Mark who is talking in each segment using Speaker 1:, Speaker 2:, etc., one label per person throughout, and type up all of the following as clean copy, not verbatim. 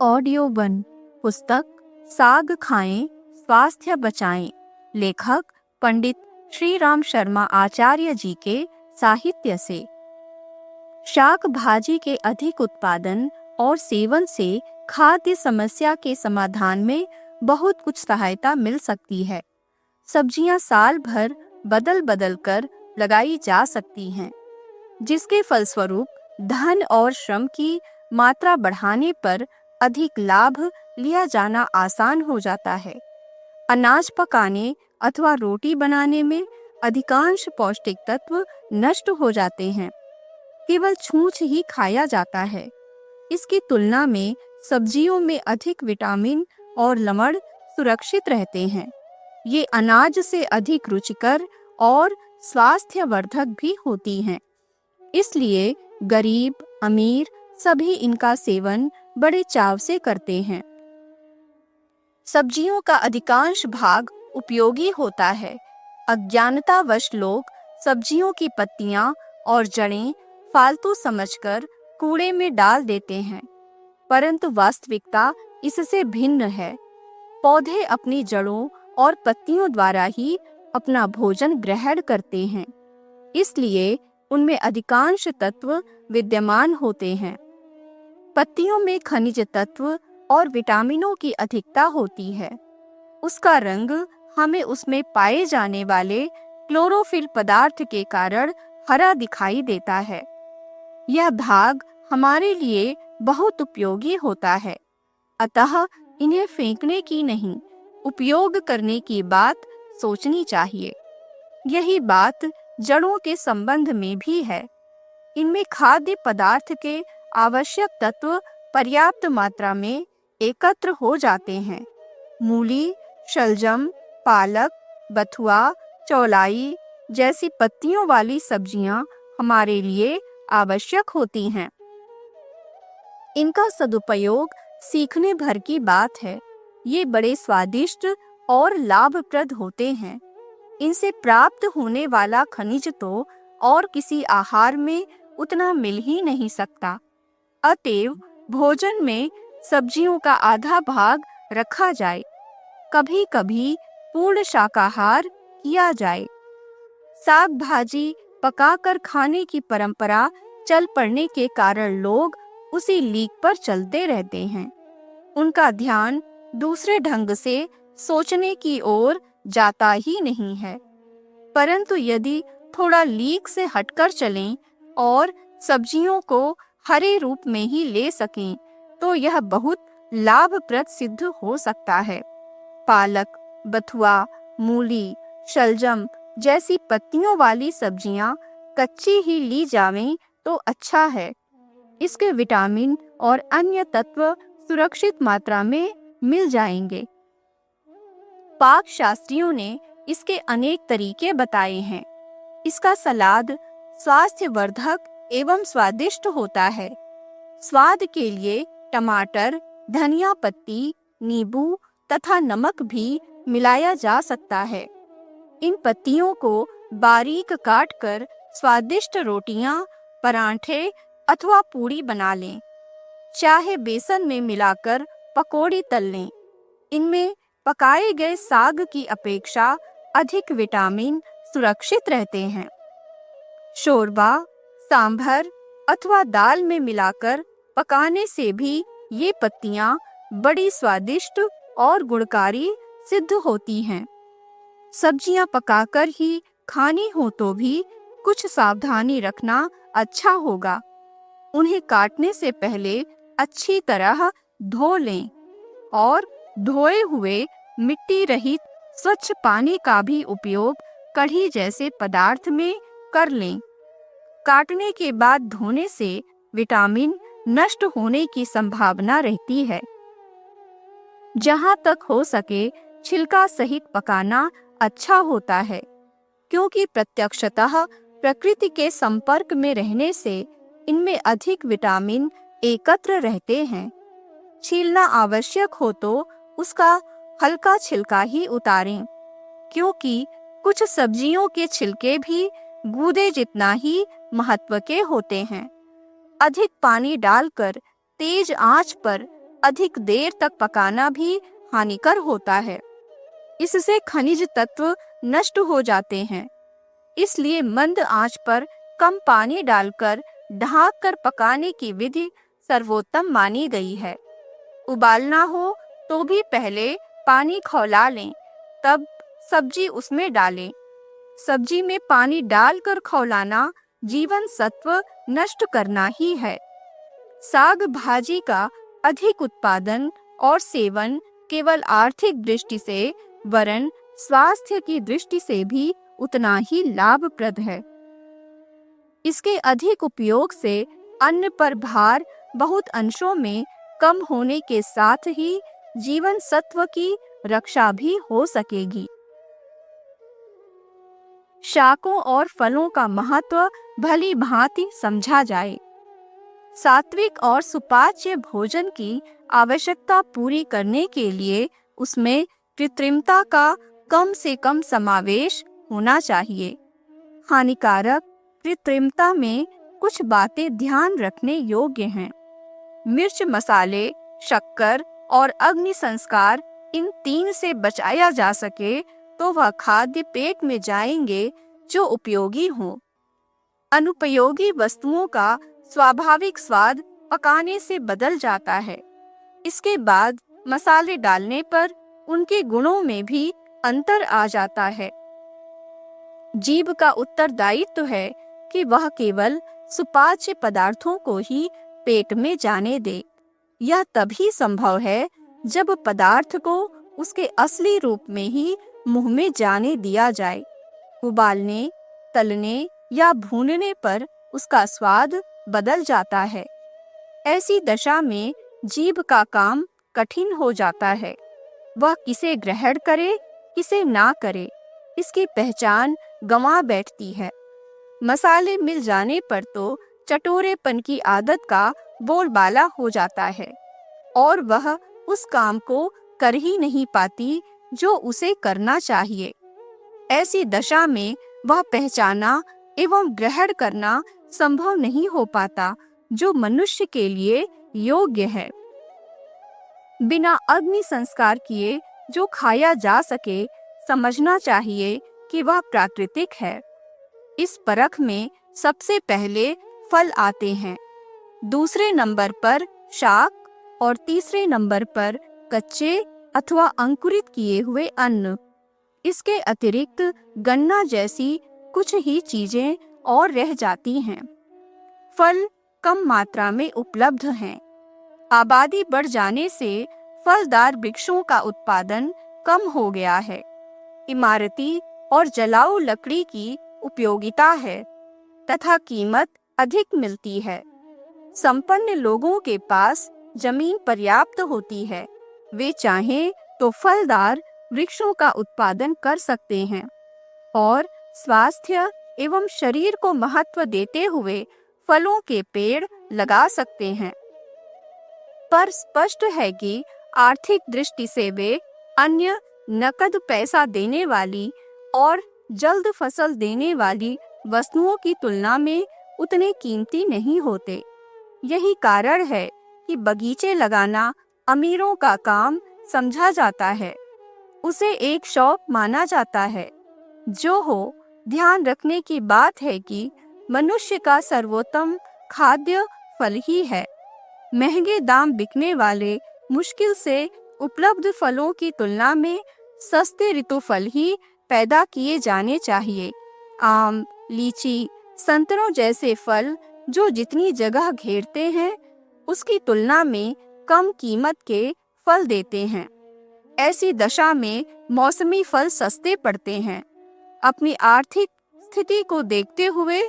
Speaker 1: Audio one. पुस्तक साग खाएं स्वास्थ्य बचाएं। लेखक पंडित श्री राम शर्मा आचार्य जी के साहित्य से। शाक भाजी के अधिक उत्पादन और सेवन से खाद्य समस्या के समाधान में बहुत कुछ सहायता मिल सकती है। सब्जियां साल भर बदल बदल कर लगाई जा सकती हैं, जिसके फलस्वरूप धन और श्रम की मात्रा बढ़ाने पर अधिक लाभ लिया जाना आसान हो जाता है। अनाज पकाने अथवा रोटी बनाने में अधिकांश पौष्टिक तत्व नष्ट हो जाते हैं, केवल छूछ ही खाया जाता है। इसकी तुलना में सब्जियों में अधिक विटामिन और लवण सुरक्षित रहते हैं। ये अनाज से अधिक रुचिकर और स्वास्थ्यवर्धक भी होती हैं। इसलिए गरीब, अमीर सभी इनका सेवन बड़े चाव से करते हैं। सब्जियों का अधिकांश भाग उपयोगी होता है। अज्ञानतावश लोग सब्जियों की पत्तियां और जड़ें फालतू समझकर कूड़े में डाल देते हैं, परंतु वास्तविकता इससे भिन्न है। पौधे अपनी जड़ों और पत्तियों द्वारा ही अपना भोजन ग्रहण करते हैं, इसलिए उनमें अधिकांश तत्व विद्यमान होते हैं। पत्तियों में खनिज तत्व और विटामिनों की अधिकता होती है। उसका रंग हमें उसमें पाए जाने वाले क्लोरोफिल पदार्थ के कारण हरा दिखाई देता है। यह भाग हमारे लिए बहुत उपयोगी होता है, अतः इन्हें फेंकने की नहीं, उपयोग करने की बात सोचनी चाहिए। यही बात जड़ों के संबंध में भी है। इनमें खाद्य पदार्थ के आवश्यक तत्व पर्याप्त मात्रा में एकत्र हो जाते हैं। मूली, शलजम, पालक, बथुआ, चौलाई जैसी पत्तियों वाली सब्जियां हमारे लिए आवश्यक होती हैं। इनका सदुपयोग सीखने भर की बात है। ये बड़े स्वादिष्ट और लाभप्रद होते हैं। इनसे प्राप्त होने वाला खनिज तो और किसी आहार में उतना मिल ही नहीं सकता। अतएव भोजन में सब्जियों का आधा भाग रखा जाए, कभी कभी पूर्ण शाकाहार किया जाए। साग भाजी पकाकर खाने की परंपरा चल पड़ने के कारण लोग उसी लीक पर चलते रहते हैं। उनका ध्यान दूसरे ढंग से सोचने की ओर जाता ही नहीं है। परंतु यदि थोड़ा लीक से हटकर चलें और सब्जियों को हरे रूप में ही ले सकें, तो यह बहुत लाभप्रद सिद्ध हो सकता है। पालक, बथुआ, मूली, शलजम जैसी पत्तियों वाली सब्जियां कच्ची ही ली जावें तो अच्छा है। इसके विटामिन और अन्य तत्व सुरक्षित मात्रा में मिल जाएंगे। पाक शास्त्रियों ने इसके अनेक तरीके बताए हैं। इसका सलाद स्वास्थ्यवर्धक एवं स्वादिष्ट होता है। स्वाद के लिए टमाटर, धनिया पत्ती, नींबू तथा नमक भी मिलाया जा सकता है। इन पत्तियों को बारीक काटकर स्वादिष्ट रोटियां, परांठे अथवा पूड़ी बना लें। चाहे बेसन में मिलाकर पकौड़ी तल लें। इनमें पकाए गए साग की अपेक्षा अधिक विटामिन सुरक्षित रहते हैं। शोरबा, सांभर अथवा दाल में मिलाकर पकाने से भी ये पत्तियां बड़ी स्वादिष्ट और गुणकारी सिद्ध होती हैं। सब्जियां पकाकर ही खानी हो तो भी कुछ सावधानी रखना अच्छा होगा। उन्हें काटने से पहले अच्छी तरह धो लें और धोए हुए मिट्टी रहित स्वच्छ पानी का भी उपयोग कढ़ी जैसे पदार्थ में कर लें। काटने के बाद धोने से विटामिन नष्ट होने की संभावना रहती है। जहां तक हो सके छिलका सहित पकाना अच्छा होता है, क्योंकि प्रत्यक्षतः प्रकृति के संपर्क में रहने से इनमें अधिक विटामिन एकत्र रहते हैं। छीलना आवश्यक हो तो उसका हल्का छिलका ही उतारें, क्योंकि कुछ सब्जियों के छिलके भी गूदे जितना ही महत्व के होते हैं। अधिक पानी डालकर तेज आंच पर अधिक देर तक पकाना भी हानिकर होता है। इससे खनिज तत्व नष्ट हो जाते हैं। इसलिए मंद आंच पर कम पानी डालकर ढक कर पकाने की विधि सर्वोत्तम मानी गई है। उबालना हो तो भी पहले पानी खौला लें, तब सब्जी उसमें डालें। सब्जी में पानी डालकर खौलाना जीवन सत्व नष्ट करना ही है। साग भाजी का अधिक उत्पादन और सेवन केवल आर्थिक दृष्टि से वरन स्वास्थ्य की दृष्टि से भी उतना ही लाभप्रद है। इसके अधिक उपयोग से अन्न पर भार बहुत अंशों में कम होने के साथ ही जीवन सत्व की रक्षा भी हो सकेगी। शाकों और फलों का महत्व भली भांति समझा जाए। सात्विक और सुपाच्य भोजन की आवश्यकता पूरी करने के लिए उसमें कृत्रिमता का कम से कम समावेश होना चाहिए। हानिकारक कृत्रिमता में कुछ बातें ध्यान रखने योग्य हैं। मिर्च, मसाले, शक्कर और अग्नि संस्कार, इन तीन से बचाया जा सके तो वह खाद्य पेट में जाएंगे जो उपयोगी हों। अनुपयोगी वस्तुओं का स्वाभाविक स्वाद पकाने से बदल जाता है। इसके बाद मसाले डालने पर उनके गुणों में भी अंतर आ जाता है। जीभ का उत्तरदायित्व है कि वह केवल सुपाच्य पदार्थों को ही पेट में जाने दे। यह तभी संभव है जब पदार्थ को उसके असली रूप में ही मुंह में जाने दिया जाए। उबालने, तलने या भूनने पर उसका स्वाद बदल जाता है। ऐसी दशा में जीभ का काम कठिन हो जाता है। वह किसे ग्रहण करे, किसे ना करे, इसकी पहचान गंवा बैठती है। मसाले मिल जाने पर तो चटोरेपन की आदत का बोलबाला हो जाता है और वह उस काम को कर ही नहीं पाती जो उसे करना चाहिए। ऐसी दशा में वह पहचाना एवं ग्रहण करना संभव नहीं हो पाता जो मनुष्य के लिए योग्य है। बिना अग्नि संस्कार किए जो खाया जा सके, समझना चाहिए कि वह प्राकृतिक है। इस परख में सबसे पहले फल आते हैं, दूसरे नंबर पर शाक और तीसरे नंबर पर कच्चे अथवा अंकुरित किए हुए अन्न। इसके अतिरिक्त गन्ना जैसी कुछ ही चीजें और रह जाती हैं। फल कम मात्रा में उपलब्ध हैं। आबादी बढ़ जाने से फलदार वृक्षों का उत्पादन कम हो गया है। इमारती और जलाऊ लकड़ी की उपयोगिता है तथा कीमत अधिक मिलती है। संपन्न लोगों के पास जमीन पर्याप्त होती है। वे चाहें तो फलदार वृक्षों का उत्पादन कर सकते हैं और स्वास्थ्य एवं शरीर को महत्व देते हुए फलों के पेड़ लगा सकते हैं। पर स्पष्ट है कि आर्थिक दृष्टि से वे अन्य नकद पैसा देने वाली और जल्द फसल देने वाली वस्तुओं की तुलना में उतने कीमती नहीं होते। यही कारण है कि बगीचे लगाना अमीरों का काम समझा जाता है। उसे एक शौक माना जाता है। जो हो, ध्यान रखने की बात है कि मनुष्य का सर्वोत्तम खाद्य फल ही है। महंगे दाम बिकने वाले मुश्किल से उपलब्ध फलों की तुलना में सस्ते ऋतु फल ही पैदा किए जाने चाहिए। आम, लीची, संतरों जैसे फल जो जितनी जगह घेरते हैं उसकी तुलना में कम कीमत के फल देते हैं। ऐसी दशा में मौसमी फल सस्ते पड़ते हैं। अपनी आर्थिक स्थिति को देखते हुए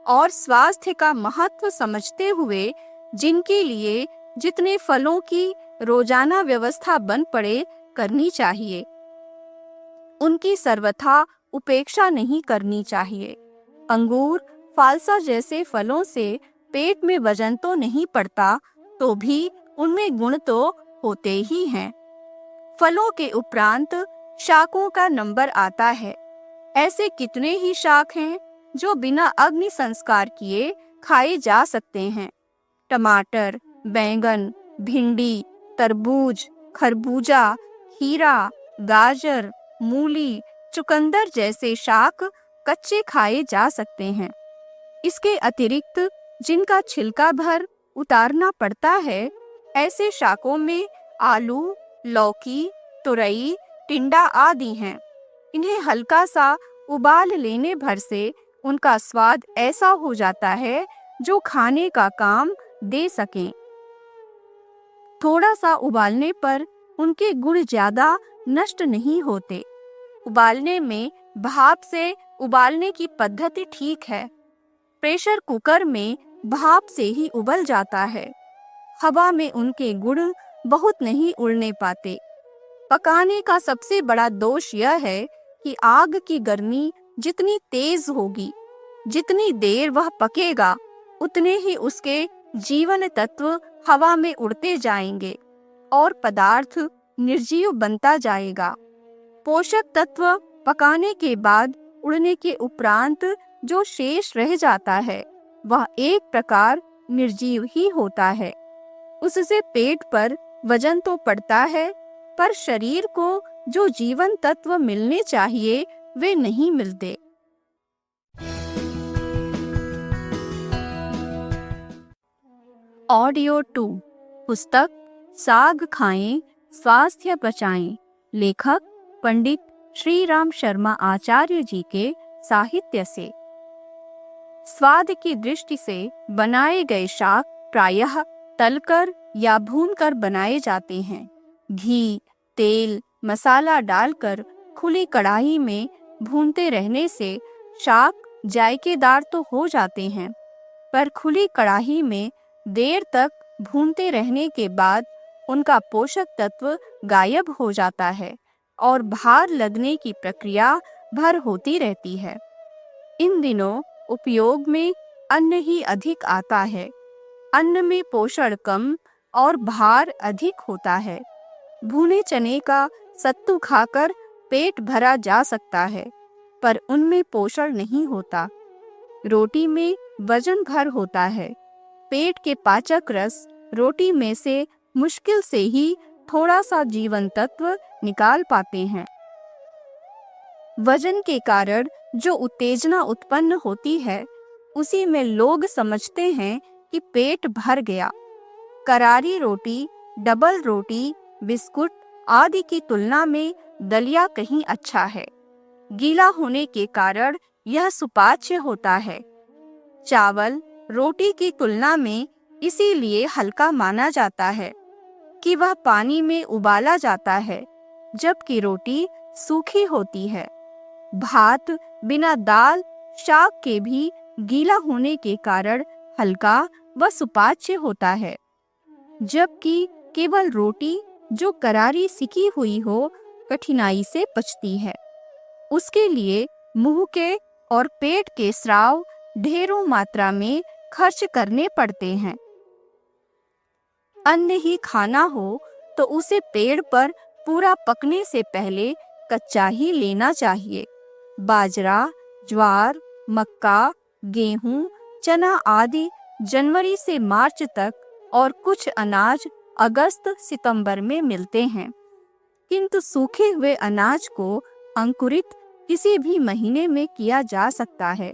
Speaker 1: और स्वास्थ्य का महत्व समझते हुए जिनके लिए जितने फलों की रोजाना व्यवस्था बन पड़े करनी चाहिए, उनकी सर्वथा उपेक्षा नहीं करनी चाहिए। अंगूर, फालसा जैसे फलों से पेट में वजन तो नहीं पड़ता, तो भी उनमें गुण तो होते ही हैं। फलों के उपरांत शाकों का नंबर आता है। ऐसे कितने ही शाक हैं जो बिना अग्नि संस्कार किए खाए जा सकते हैं। टमाटर, बैंगन, भिंडी, तरबूज, खरबूजा, खीरा, गाजर, मूली, चुकंदर जैसे शाक कच्चे खाए जा सकते हैं। इसके अतिरिक्त जिनका छिलका भर उतारना पड़ता है, ऐसे शाकों में आलू, लौकी, तुरई, टिंडा आदि हैं। इन्हें हल्का सा उबाल लेने भर से उनका स्वाद ऐसा हो जाता है जो खाने का काम दे सकें। थोड़ा सा उबालने पर उनके गुण ज्यादा नष्ट नहीं होते। उबालने में भाप से उबालने की पद्धति ठीक है। प्रेशर कुकर में भाप से ही उबल जाता है। हवा में उनके गुण बहुत नहीं उड़ने पाते। पकाने का सबसे बड़ा दोष यह है कि आग की गर्मी जितनी तेज होगी, जितनी देर वह पकेगा, उतने ही उसके जीवन तत्व हवा में उड़ते जाएंगे और पदार्थ निर्जीव बनता जाएगा। पोषक तत्व पकाने के बाद उड़ने के उपरांत जो शेष रह जाता है, वह एक प्रकार निर्जीव ही होता है। उससे पेट पर वजन तो पड़ता है, पर शरीर को जो जीवन तत्व मिलने चाहिए वे नहीं मिलते। ऑडियो 2 पुस्तक साग खाएं, स्वास्थ्य बचाएं। लेखक पंडित श्री राम शर्मा आचार्य जी के साहित्य से। स्वाद की दृष्टि से बनाए गए शाक प्रायः तलकर या भूनकर बनाए जाते हैं। घी, तेल, मसाला डालकर खुली कढ़ाई में भूनते रहने से शाक जायकेदार तो हो जाते हैं, पर खुली कढ़ाई में देर तक भूनते रहने के बाद उनका पोषक तत्व गायब हो जाता है और भार लगने की प्रक्रिया भर होती रहती है। इन दिनों उपयोग में अन्न ही अधिक आता है। अन्न में पोषण कम और भार अधिक होता है। भुने चने का सत्तू खाकर पेट भरा जा सकता है, पर उनमें पोषण नहीं होता। रोटी में वजन भर होता है। पेट के पाचक रस रोटी में से मुश्किल से ही थोड़ा सा जीवन तत्व निकाल पाते हैं। वजन के कारण जो उत्तेजना उत्पन्न होती है, उसी में लोग समझते हैं कि पेट भर गया। करारी रोटी, डबल रोटी, बिस्कुट आदि की तुलना में दलिया कहीं अच्छा है। गीला होने के कारण यह सुपाच्य होता है। चावल रोटी की तुलना में इसीलिए हल्का माना जाता है कि वह पानी में उबाला जाता है, जबकि रोटी सूखी होती है। भात बिना दाल शाक के भी गीला होने के कारण हल्का व सुपाच्य होता है, जबकि केवल रोटी जो करारी सिकी हुई हो कठिनाई से पचती है। उसके लिए मुंह के और पेट के स्राव ढेरों मात्रा में खर्च करने पड़ते हैं। अन्न ही खाना हो तो उसे पेड़ पर पूरा पकने से पहले कच्चा ही लेना चाहिए। बाजरा, ज्वार, मक्का, गेहूं, चना आदि जनवरी से मार्च तक और कुछ अनाज अगस्त सितंबर में मिलते हैं, किंतु सूखे हुए अनाज को अंकुरित किसी भी महीने में किया जा सकता है।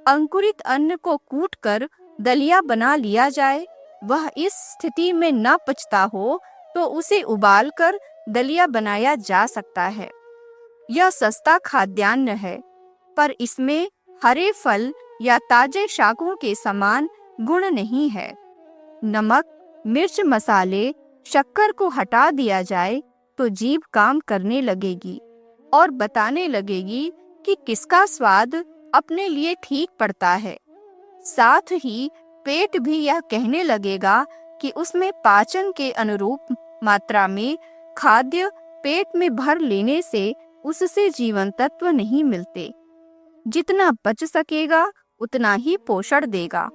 Speaker 1: अंकुरित अन्न को कूटकर दलिया बना लिया जाए। वह इस स्थिति में न पचता हो तो उसे उबालकर दलिया बनाया जा सकता है। यह सस्ता खाद्यान्न है, पर इसमें हरे फल या ताजे शाकों के समान गुण नहीं है। नमक, मिर्च, मसाले, शक्कर को हटा दिया जाए तो जीभ काम करने लगेगी और बताने लगेगी कि किसका स्वाद अपने लिए ठीक पड़ता है। साथ ही पेट भी यह कहने लगेगा कि उसमें पाचन के अनुरूप मात्रा में खाद्य पेट में भर लेने से उससे जीवन तत्व नहीं मिलते। जितना पच सकेगा उतना ही पोषण देगा।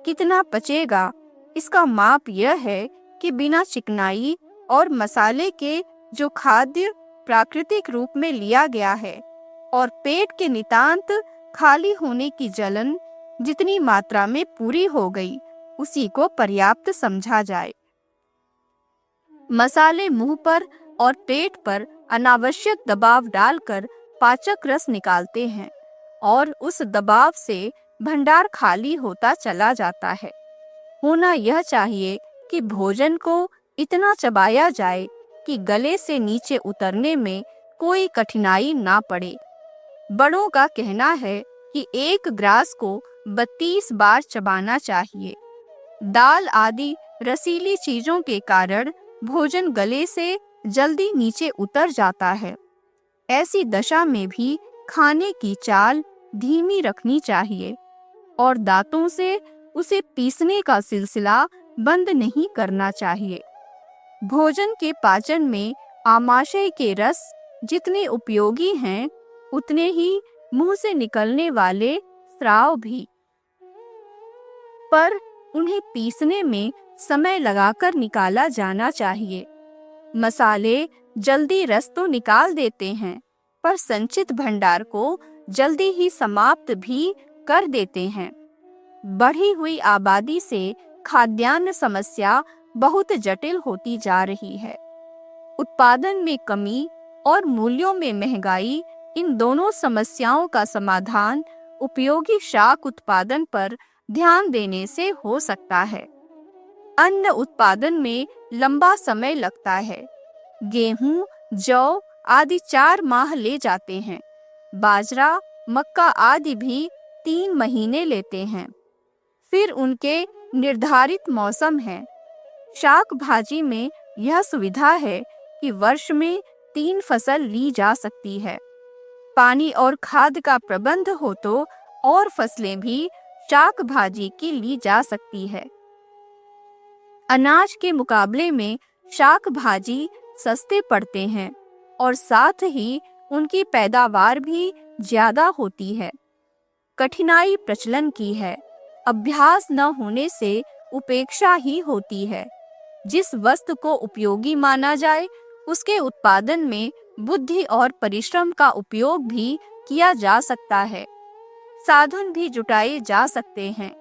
Speaker 1: कितना पचेगा, इसका माप यह है कि बिना चिकनाई और मसाले के जो खाद्य प्राकृतिक रूप में लिया गया है और पेट के नितांत खाली होने की जलन जितनी मात्रा में पूरी हो गई, उसी को पर्याप्त समझा जाए। मसाले मुंह पर और पेट पर अनावश्यक दबाव डालकर पाचक रस निकालते हैं और उस दबाव से भंडार खाली होता चला जाता है। होना यह चाहिए कि भोजन को इतना चबाया जाए कि गले से नीचे उतरने में कोई कठिनाई ना पड़े। बड़ों का कहना है कि एक ग्रास को 32 बार चबाना चाहिए। दाल आदि रसीली चीजों के कारण भोजन गले से जल्दी नीचे उतर जाता है। ऐसी दशा में भी खाने की चाल धीमी रखनी चाहिए और दांतों से उसे पीसने का सिलसिला बंद नहीं करना चाहिए। भोजन के पाचन में आमाशय के रस जितने उपयोगी हैं, उतने ही मुंह से निकलने वाले स्राव भी। पर उन्हें पीसने में समय लगाकर निकाला जाना चाहिए। मसाले जल्दी रस तो निकाल देते हैं, पर संचित भंडार को जल्दी ही समाप्त भी कर देते हैं। बढ़ी हुई आबादी से खाद्यान्न समस्या बहुत जटिल होती जा रही है। उत्पादन में कमी और मूल्यों में महंगाई, इन दोनों समस्याओं का समाधान उपयोगी शाक उत्पादन पर ध्यान देने से हो सकता है। अन्न उत्पादन में लंबा समय लगता है। गेहूं, जौ आदि 4 माह ले जाते हैं। बाजरा, मक्का आदि भी 3 महीने लेते हैं। फिर उनके निर्धारित मौसम है। शाक भाजी में यह सुविधा है कि वर्ष में 3 फसल ली जा सकती है। पानी और खाद का प्रबंध हो तो और फसलें भी शाक भाजी की ली जा सकती है। अनाज के मुकाबले में शाक भाजी सस्ते पड़ते हैं और साथ ही उनकी पैदावार भी ज्यादा होती है। कठिनाई प्रचलन की है। अभ्यास न होने से उपेक्षा ही होती है। जिस वस्तु को उपयोगी माना जाए, उसके उत्पादन में बुद्धि और परिश्रम का उपयोग भी किया जा सकता है। साधन भी जुटाए जा सकते हैं।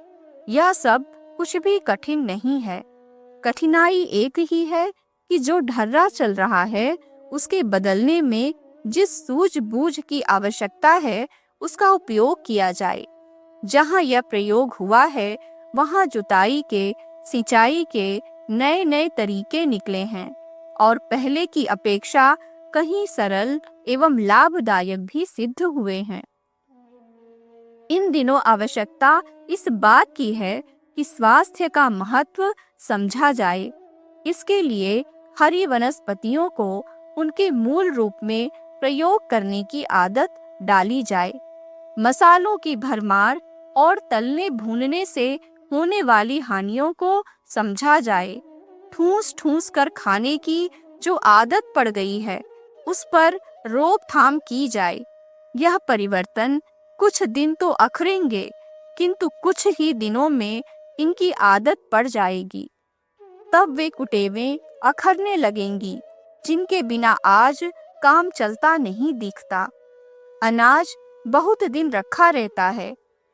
Speaker 1: यह सब कुछ भी कठिन नहीं है। कठिनाई एक ही है कि जो ढर्रा चल रहा है, उसके बदलने में जिस सूझबूझ की आवश्यकता है, उसका उपयोग किया जाए। जहाँ यह प्रयोग हुआ है, वहाँ जुताई के, सिंचाई के नए नए तरीके निकले हैं और पहले की अपेक्षा कहीं सरल एवं लाभदायक भी सिद्ध हुए हैं। इन दिनों आवश्यकता इस बात की है कि स्वास्थ्य का महत्व समझा जाए। इसके लिए हरी वनस्पतियों को उनके मूल रूप में प्रयोग करने की आदत डाली जाए। मसालों की भरमार और तलने भूनने से होने वाली हानियों को समझा जाए। ठूस ठूस कर खाने की जो आदत पड़ गई है, उस पर रोकथाम की जाए। यह परिवर्तन कुछ दिन तो अखरेंगे, किंतु कुछ ही दिनों में इनकी आदत पड़ जाएगी। तब वे कुटेवें अखरने लगेंगी, जिनके बिना आज काम चलता नहीं दिखता। अनाज बहुत दिन रखा रहता है,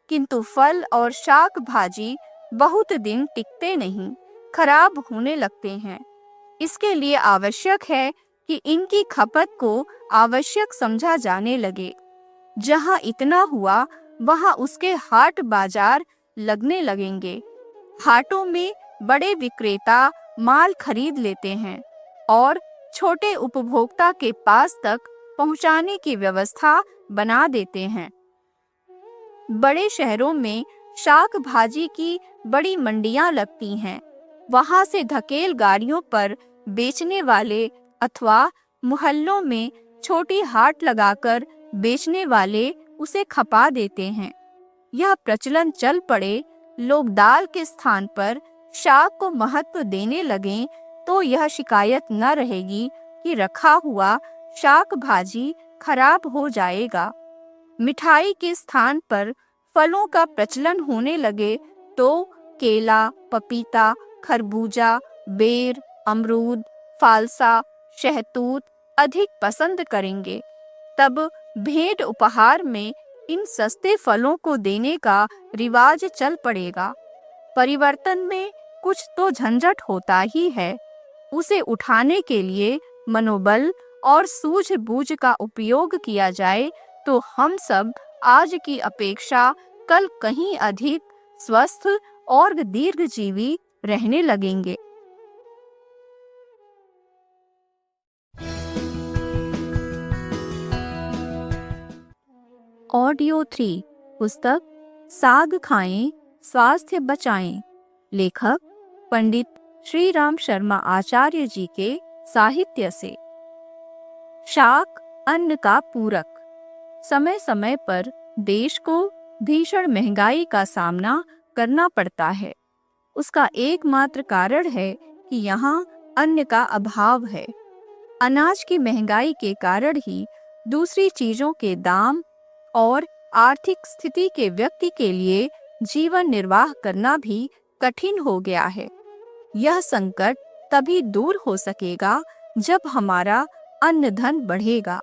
Speaker 1: किंतु फल और शाक भाजी बहुत दिन टिकते नहीं, खराब होने लगते हैं। इसके लिए आवश्यक है कि इनकी खपत को आवश्यक समझा जाने लगे। जहाँ इतना हुआ, वहाँ उसके हाट बाजार लगने लगेंगे। हाटों में बड़े विक्रेता माल खरीद लेते हैं और छोटे उपभोक्ता के पास तक पहुँचाने की व्यवस्था बना देते हैं। बड़े शहरों में शाक भाजी की बड़ी मंडियां लगती हैं। वहां से धकेल गाड़ियों पर बेचने वाले अथवा मोहल्लों में छोटी हाट लगाकर बेचने वाले उसे खपा देते हैं। यह प्रचलन चल पड़े, लोग दाल के स्थान पर शाक को महत्व देने लगें, तो यह शिकायत न रहेगी कि रखा हुआ शाक भाजी खराब हो जाएगा। मिठाई के स्थान पर फलों का प्रचलन होने लगे तो केला, पपीता, खरबूजा, बेर, अमरूद, फालसा, शहतूत अधिक पसंद करेंगे। तब भेंट उपहार में इन सस्ते फलों को देने का रिवाज चल पड़ेगा। परिवर्तन में कुछ तो झंझट होता ही है। उसे उठाने के लिए मनोबल और सूझबूझ का उपयोग किया जाए तो हम सब आज की अपेक्षा कल कहीं अधिक स्वस्थ और दीर्घजीवी रहने लगेंगे। ऑडियो 3 पुस्तक साग खाएं स्वास्थ्य बचाएं, लेखक पंडित श्री राम शर्मा आचार्य जी के साहित्य से। शाक अन्न का पूरक। समय समय पर देश को भीषण महंगाई का सामना करना पड़ता है। उसका एकमात्र कारण है कि यहाँ अन्न का अभाव है। अनाज की महंगाई के कारण ही दूसरी चीजों के दाम और आर्थिक स्थिति के व्यक्ति के लिए जीवन निर्वाह करना भी कठिन हो गया है। यह संकट तभी दूर हो सकेगा जब हमारा अन्न धन बढ़ेगा।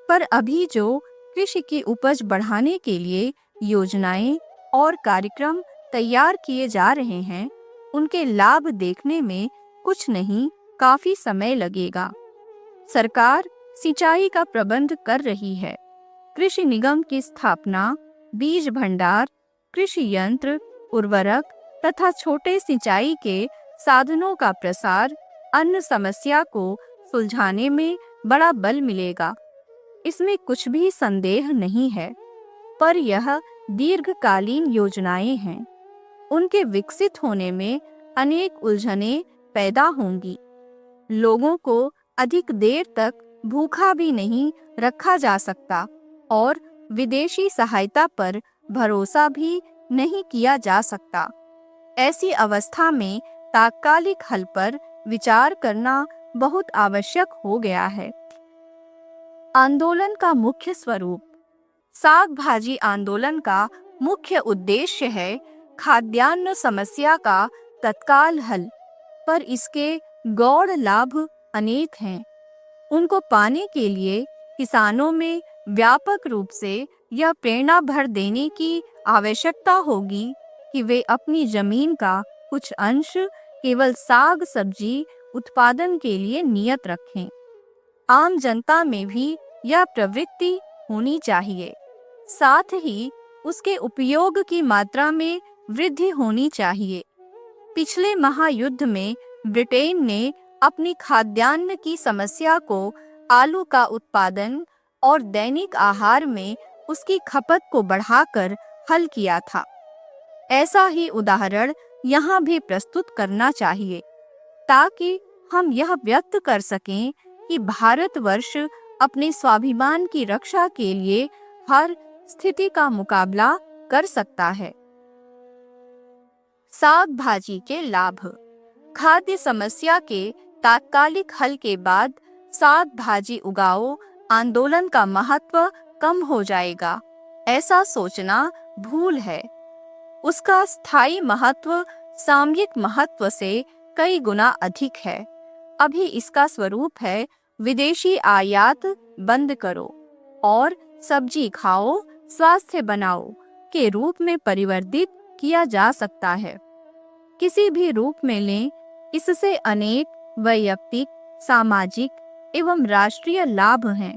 Speaker 1: पर अभी जो कृषि की उपज बढ़ाने के लिए योजनाएं और कार्यक्रम तैयार किए जा रहे हैं, उनके लाभ देखने में कुछ नहीं काफी समय लगेगा। सरकार सिंचाई का प्रबंध कर रही है। कृषि निगम की स्थापना, बीज भंडार, कृषि यंत्र, उर्वरक तथा छोटे सिंचाई के साधनों का प्रसार अन्न समस्या को सुलझाने में बड़ा बल मिलेगा। इसमें कुछ भी संदेह नहीं है, पर यह दीर्घकालीन योजनाएं हैं। उनके विकसित होने में अनेक उलझनें पैदा होंगी। लोगों को अधिक देर तक भूखा भी नहीं रखा जा सकता और विदेशी सहायता पर भरोसा भी नहीं किया जा सकता। ऐसी अवस्था में तात्कालिक हल पर विचार करना बहुत आवश्यक हो गया है। आंदोलन का मुख्य स्वरूप। साग भाजी आंदोलन का मुख्य उद्देश्य है खाद्यान्न समस्या का तत्काल हल, पर इसके गौण लाभ अनेक हैं। उनको पाने के लिए किसानों में व्यापक रूप से यह प्रेरणा भर देने की आवश्यकता होगी कि वे अपनी जमीन का कुछ अंश केवल साग सब्जी उत्पादन के लिए नियत रखें। आम जनता में भी यह प्रवृत्ति होनी चाहिए। साथ ही उसके उपयोग की मात्रा में वृद्धि होनी चाहिए। पिछले महायुद्ध में ब्रिटेन ने अपनी खाद्यान्न की समस्या को आलू का उत्पादन और दैनिक आहार में उसकी खपत को बढ़ाकर हल किया था। ऐसा ही उदाहरण यहाँ भी प्रस्तुत करना चाहिए, ताकि हम यह व्यक्त कर सकें कि भारतवर्ष अपने स्वाभिमान की रक्षा के लिए हर स्थिति का मुकाबला कर सकता है। साग भाजी के लाभ। खाद्य समस्या के तात्कालिक हल के बाद साग भाजी उगाओ आंदोलन का महत्व कम हो जाएगा, ऐसा सोचना भूल है। उसका स्थायी महत्व सामयिक महत्व से कई गुना अधिक है। अभी इसका स्वरूप है विदेशी आयात बंद करो और सब्जी खाओ स्वास्थ्य बनाओ के रूप में परिवर्तित किया जा सकता है। किसी भी रूप में लें, इससे अनेक वैयक्तिक, सामाजिक एवं राष्ट्रीय लाभ हैं।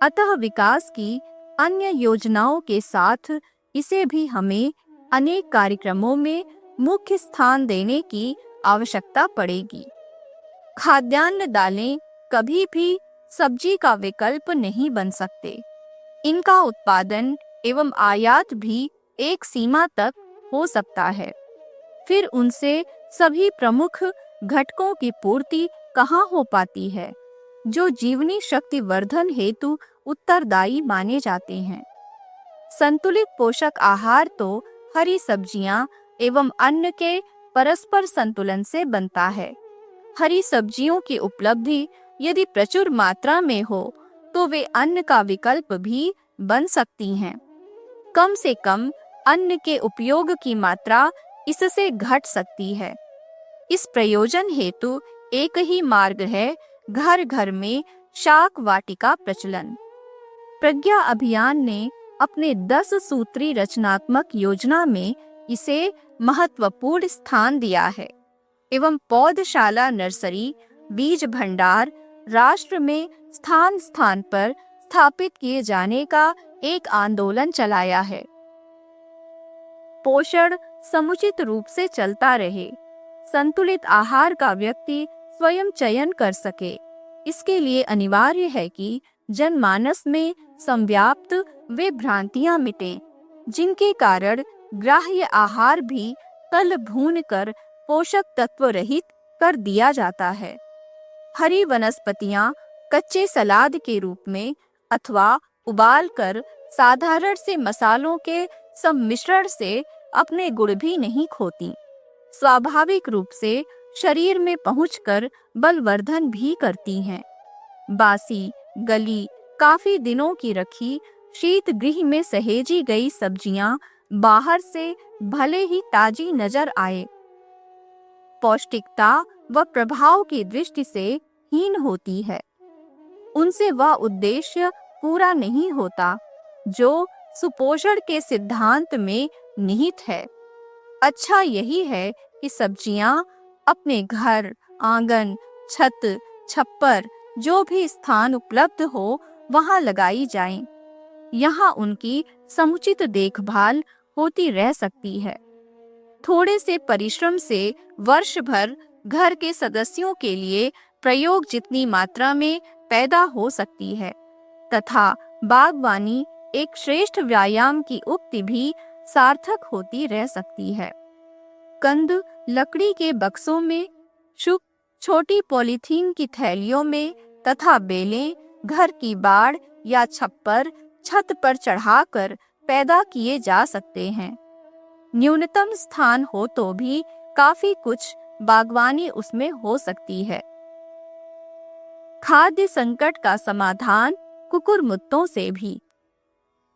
Speaker 1: अतः विकास की अन्य योजनाओं के साथ इसे भी हमें अनेक कार्यक्रमों में मुख्य स्थान देने की आवश्यकता पड़ेगी। खाद्यान्न दालें कभी भी सब्जी का विकल्प नहीं बन सकते। इनका उत्पादन एवं आयात भी एक सीमा तक हो सकता है। फिर उनसे सभी प्रमुख घटकों की पूर्ति कहाँ हो पाती है, जो जीवनी शक्ति वर्धन हेतु उत्तरदायी माने जाते हैं। संतुलित पोषक आहार तो हरी सब्जियां एवं अन्न के परस्पर संतुलन से बनता है। हरी सब्जियों की उपलब्धि यदि प्रचुर मात्रा में हो तो वे अन्न का विकल्प भी बन सकती हैं। कम से कम अन्न के उपयोग की मात्रा इससे घट सकती है। इस प्रयोजन हेतु एक ही मार्ग है घर घर में शाक वाटिका प्रचलन। प्रज्ञा अभियान ने अपने 10 सूत्री रचनात्मक योजना में इसे महत्वपूर्ण स्थान दिया है। एवं पौधशाला, नर्सरी, बीज भंडार राष्ट्र में स्थान स्थान पर स्थापित किए जाने का एक आंदोलन चलाया है। पोषण समुचित रूप से चलता रहे, संतुलित आहार का व्यक्ति स्वयं चयन कर सके, इसके लिए अनिवार्य है कि जनमानस में संव्याप्त वे भ्रांतियां मिटें जिनके कारण ग्राह्य आहार भी तल भून कर पोषक तत्व रहित कर दिया जाता है। हरी वनस्पतियां कच्चे सलाद के रूप में अथवा उबालकर साधारण से मसालों के सम्मिश्रण से अपने गुण भी नहीं खोती, स्वाभाविक रूप से शरीर में पहुंचकर बलवर्धन भी करती हैं। बासी, गली, काफी दिनों की रखी शीत गृह में सहेजी गई सब्जियां बाहर से भले ही ताजी नजर आए, पौष्टिकता व प्रभाव की दृष्टि से हीन होती है। उनसे वह उद्देश्य पूरा नहीं होता जो सुपोषण के सिद्धांत में निहित है। अच्छा यही है कि सब्जियां अपने घर, आंगन, छत, छप्पर जो भी स्थान उपलब्ध हो वहां लगाई जाएं। यहाँ उनकी समुचित देखभाल होती रह सकती है। थोड़े से परिश्रम से वर्ष भर घर के सदस्यों के लिए प्रयोग जितनी मात्रा में पैदा हो सकती है तथा बागवानी एक श्रेष्ठ व्यायाम की उक्ति भी सार्थक होती रह सकती है। कंद लकड़ी के बक्सों में, शुक छोटी पॉलीथीन की थैलियों में तथा बेलें घर की बाड़ या छप्पर छत पर चढ़ाकर पैदा किए जा सकते हैं। न्यूनतम स्थान हो तो भी काफी कुछ बागवानी उसमें हो सकती है। खाद्य संकट का समाधान कुकुरमुत्तों से भी।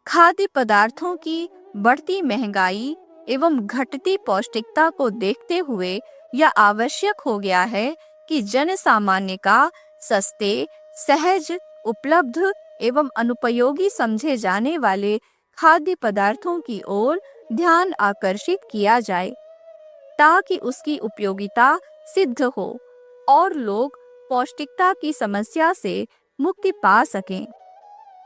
Speaker 1: खाद्य पदार्थों की बढ़ती महंगाई एवं घटती पौष्टिकता को देखते हुए यह आवश्यक हो गया है कि जन सामान्य का सस्ते, सहज, उपलब्ध एवं अनुपयोगी समझे जाने वाले खाद्य पदार्थों की ओर ध्यान आकर्षित किया जाए ताकि उसकी उपयोगिता सिद्ध हो और लोग पौष्टिकता की समस्या से मुक्ति पा सकें।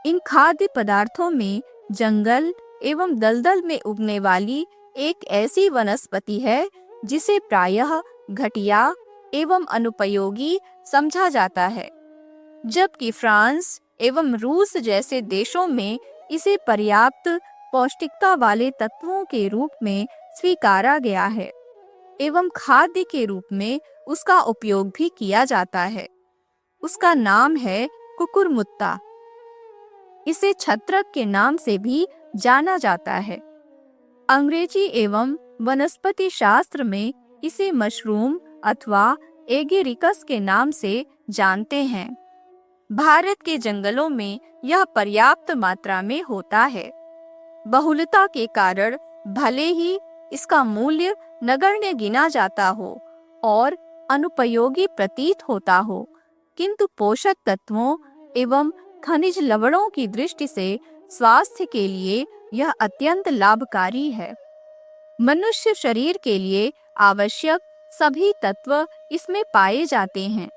Speaker 1: इन खाद्य पदार्थों में जंगल एवं दलदल में उगने वाली एक ऐसी वनस्पति है जिसे प्रायः घटिया एवं अनुपयोगी समझा जाता है, जबकि फ्रांस एवं रूस जैसे देशों में इसे पर्याप्त पौष्टिकता वाले तत्वों के रूप में स्वीकारा गया है एवं खाद्य के रूप में उसका उपयोग भी किया जाता है। उसका नाम है कुकुरमुत्ता। इसे छत्रक के नाम से भी जाना जाता है। अंग्रेजी एवं वनस्पति शास्त्र में इसे मशरूम अथवा एगेरिकस के नाम से जानते हैं। भारत के जंगलों में यह पर्याप्त मात्रा में होता है। बहुलता के कारण भले ही इसका मूल्य नगण्य गिना जाता हो और अनुपयोगी प्रतीत होता हो, किंतु पोषक तत्वों एवं खनिज लवणों की दृष्टि से स्वास्थ्य के लिए यह अत्यंत लाभकारी है। मनुष्य शरीर के लिए आवश्यक सभी तत्व इसमें पाए जाते हैं।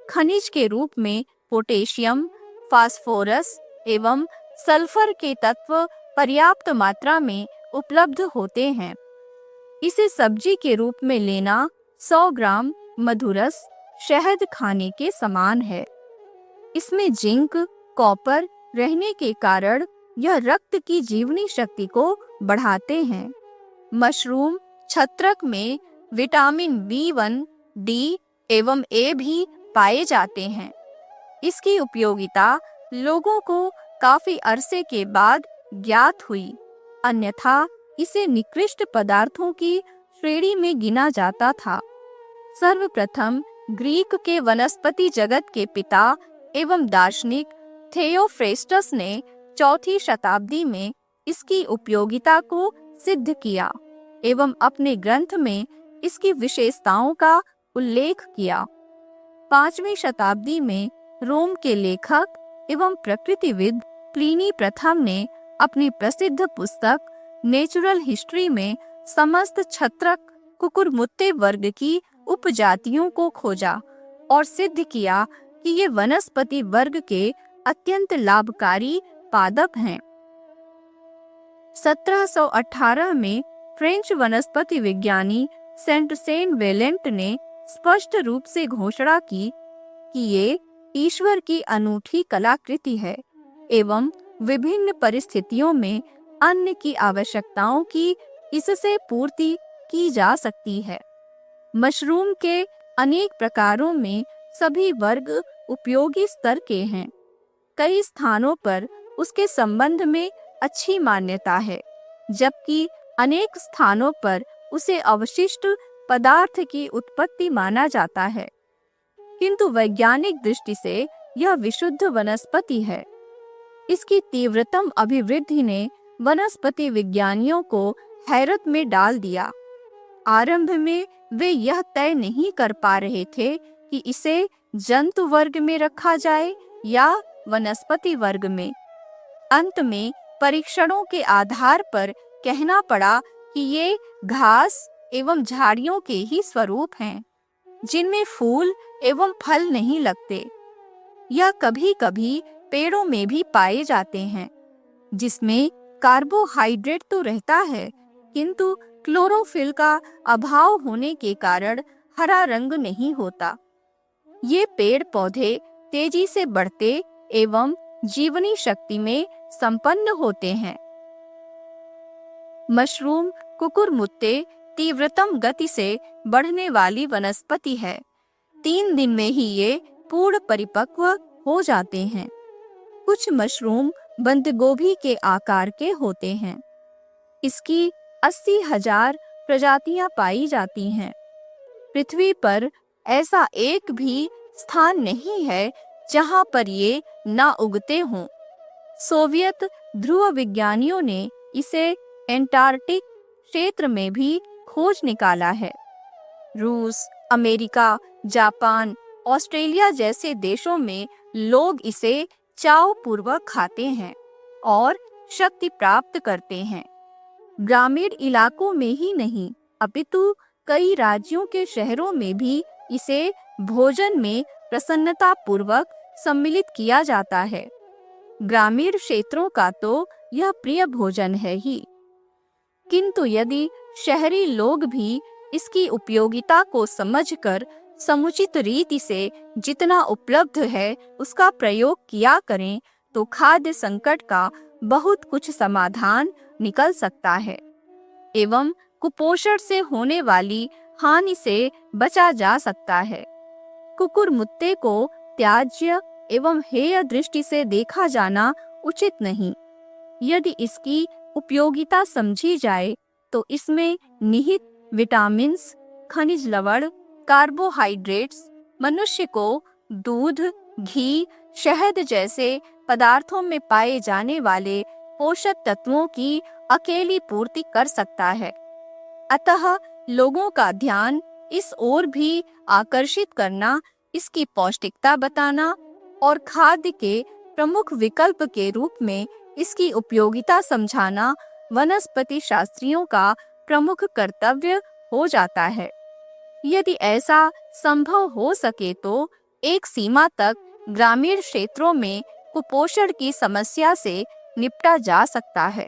Speaker 1: खनिज के रूप में पोटेशियम, फास्फोरस एवं सल्फर के तत्व पर्याप्त मात्रा में उपलब्ध होते हैं। इसे सब्जी के रूप में लेना 100 ग्राम मधुरस शहद खाने के समान है। इसमें जिंक, कॉपर रहने के कारण यह रक्त की जीवनी शक्ति को बढ़ाते हैं। मशरूम छत्रक में विटामिन B1, D एवं A भी पाए जाते हैं। इसकी उपयोगिता लोगों को काफी अरसे के बाद ज्ञात हुई, अन्यथा इसे निकृष्ट पदार्थों की श्रेणी में गिना जाता था। सर्वप्रथम ग्रीक के वनस्पति जगत के पिता एवं दार्शनिक थियोफ्रेस्टस ने 4वीं शताब्दी में इसकी उपयोगिता को सिद्ध किया एवं अपने ग्रंथ में इसकी विशेषताओं का उल्लेख किया। 5वीं शताब्दी में रोम के लेखक एवं प्रकृतिविद प्लिनी प्रथम ने अपनी प्रसिद्ध पुस्तक नेचुरल हिस्ट्री में समस्त छत्रक कुकुरमुत्ते वर्ग की उपजातियों को खोजा और सिद्ध किया कि ये वनस्पति वर्ग के अत्यंत लाभकारी पादप हैं। 1718 में फ्रेंच वनस्पति विज्ञानी सेंट सेन वेलेंट ने स्पष्ट रूप से घोषणा की कि ये ईश्वर की अनूठी कलाकृति है एवं विभिन्न परिस्थितियों में अन्न की आवश्यकताओं की इससे पूर्ति की जा सकती है। मशरूम के अनेक प्रकारों में सभी वर्ग उपयोगी स्तर के हैं। कई स्थानों पर उसके संबंध में अच्छी मान्यता है, जबकि अनेक स्थानों पर उसे अवशिष्ट पदार्थ की उत्पत्ति माना जाता है, किंतु वैज्ञानिक दृष्टि से यह विशुद्ध वनस्पति है। इसकी तीव्रतम अभिवृद्धि ने वनस्पति विज्ञानियों को हैरत में डाल दिया। आरंभ में वे यह तय नहीं कर पा रहे थे कि इसे जंतु वर्ग में रखा जाए या वनस्पति वर्ग में। अंत में परीक्षणों के आधार पर कहना पड़ा कि ये घास एवं झाड़ियों के ही स्वरूप हैं, जिनमें फूल एवं फल नहीं लगते। यह कभी-कभी पेड़ों में भी पाए जाते हैं, जिसमें कार्बोहाइड्रेट तो रहता है, किंतु क्लोरोफिल का अभाव होने के कारण हरा रंग नहीं होता। ये पेड़ पौधे तेजी से बढ़ते एवं जीवनी शक्ति में संपन्न होते हैं। मशरूम कुकुरमुत्ते तीव्रतम गति से बढ़ने वाली वनस्पति है। 3 दिन में ही ये पूर्ण परिपक्व हो जाते हैं। कुछ मशरूम बंद गोभी के आकार के होते हैं। इसकी 80,000 प्रजातियां पाई जाती हैं। पृथ्वी पर ऐसा एक भी स्थान नहीं है जहां पर ये ना उगते हों। सोवियत ध्रुव विज्ञानियों ने इसे एंटार्कटिक क्षेत्र में भी खोज निकाला है। रूस, अमेरिका, जापान, ऑस्ट्रेलिया जैसे देशों में लोग इसे चाव पूर्वक खाते हैं और शक्ति प्राप्त करते हैं। ग्रामीण इलाकों में ही नहीं, अपितु कई राज्यों के शहरों में भी इसे भोजन में प्रसन्नता पूर्वक सम्मिलित किया जाता है। ग्रामीण क्षेत्रों का तो यह प्रिय भोजन है ही, किंतु यदि शहरी लोग भी इसकी उपयोगिता को समझकर समुचित रीति से जितना उपलब्ध है उसका प्रयोग किया करें तो खाद्य संकट का बहुत कुछ समाधान निकल सकता है एवं कुपोषण से होने वाली हानि से बचा जा सकता है। कुकुरमुत्ते को त्याज्य एवं हेय दृष्टि से देखा जाना उचित नहीं। यदि इसकी उपयोगिता समझी जाए तो इसमें निहित विटामिन्स, खनिज लवण, कार्बोहाइड्रेट्स मनुष्य को दूध, घी, शहद जैसे पदार्थों में पाए जाने वाले पोषक तत्वों की अकेली पूर्ति कर सकता है। अतः लोगों का ध्यान इस ओर भी आकर्षित करना, इसकी पौष्टिकता बताना और खाद्य के प्रमुख विकल्प के रूप में इसकी उपयोगिता समझाना वनस्पति शास्त्रियों का प्रमुख कर्तव्य हो जाता है। यदि ऐसा संभव हो सके तो एक सीमा तक ग्रामीण क्षेत्रों में कुपोषण की समस्या से निपटा जा सकता है।